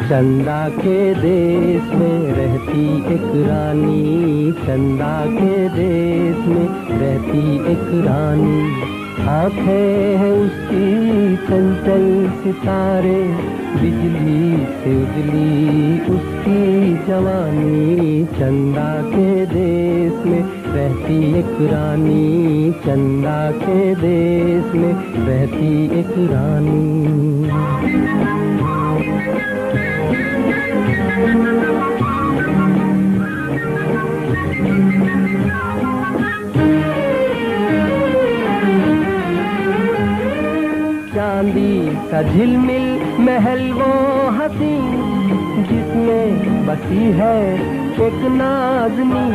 चंदा के देश में रहती एक रानी, चंदा के देश में रहती एक रानी। आँखें हैं उसकी चंचल सितारे, बिजली से उजली उसकी जवानी। चंदा के देश में रहती एक रानी, चंदा के देश में रहती एक रानी। चांदी सा झिलमिल महल वो हंसी, जिसमें बसी है एक नाज़नी।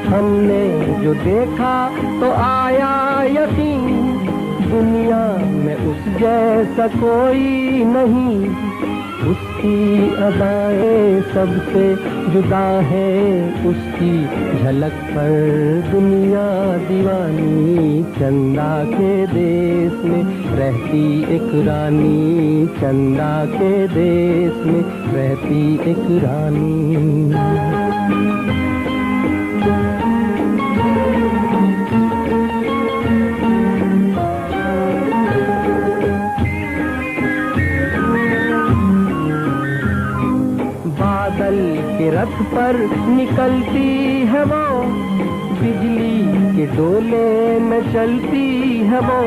हमने जो देखा तो आया यकीन, दुनिया में उस जैसा कोई नहीं। उसकी अदाएं सबसे जुदा है, उसकी झलक पर दुनिया दीवानी। चंदा के देश में रहती एक रानी, चंदा के देश में रहती एक रानी। बादल के रथ पर निकलती है वो, बिजली के डोले में चलती है वो।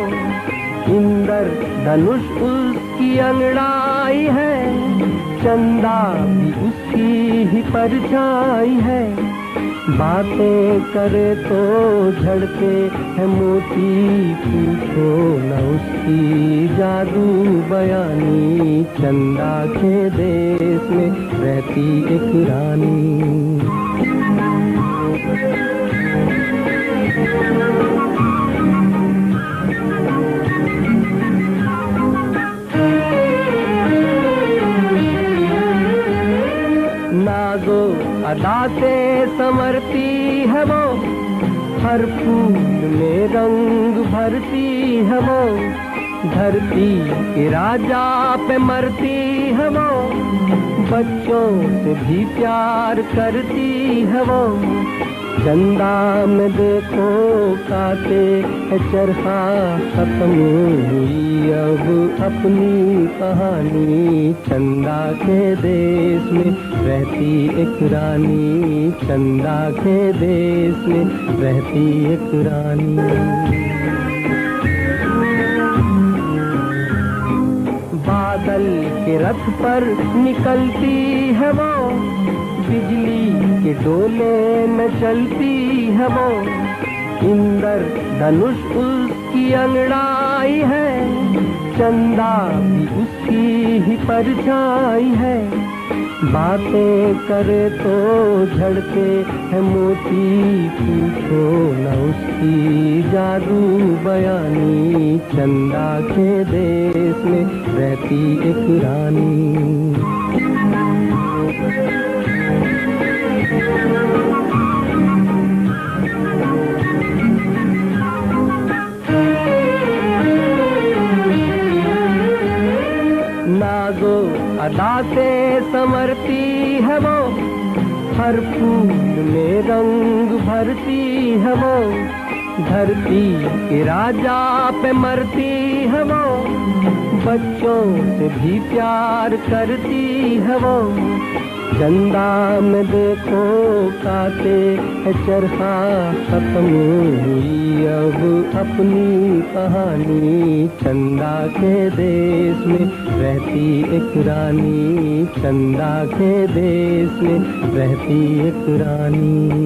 इंद्र धनुष उसकी अंगड़ाई है, चंदा भी उसकी ही परछाई है। बातें करे तो झड़के है मोती, पूछो न उसकी जादू बयानी। चंदा के देश में रहती एक रानी। नाज़ो अदा से संवरती है वो, हर फूल में रंग भरती है वो। धरती के राजा पे मरती है वो, बच्चों से भी प्यार करती है वो। चंदा में देखो काटे है चरखा, खत्म हुई अब अपनी कहानी। चंदा के देश में रहती एक रानी, चंदा के देश में रहती एक रानी। बादल के रथ पर निकलती है वो, बिजली के डोले में चलती है वो। इंद्र धनुष उसकी अंगड़ाई है, चंदा भी उसकी ही परछाई है। बातें करे तो झड़के है मोती, पूछो न उसकी जादू बयानी। चंदा के देश में रहती एक रानी। नाज़ो अदा से संवरती है वो, हर फूल में रंग भरती है वो। धरती के राजा पे मरती है वो, बच्चों से भी प्यार करती है वो। चंदा में देखो काटे है चरखा, खत्म हुई अब अपनी कहानी। चंदा के देश में रहती एक रानी, चंदा के देश में रहती एक रानी।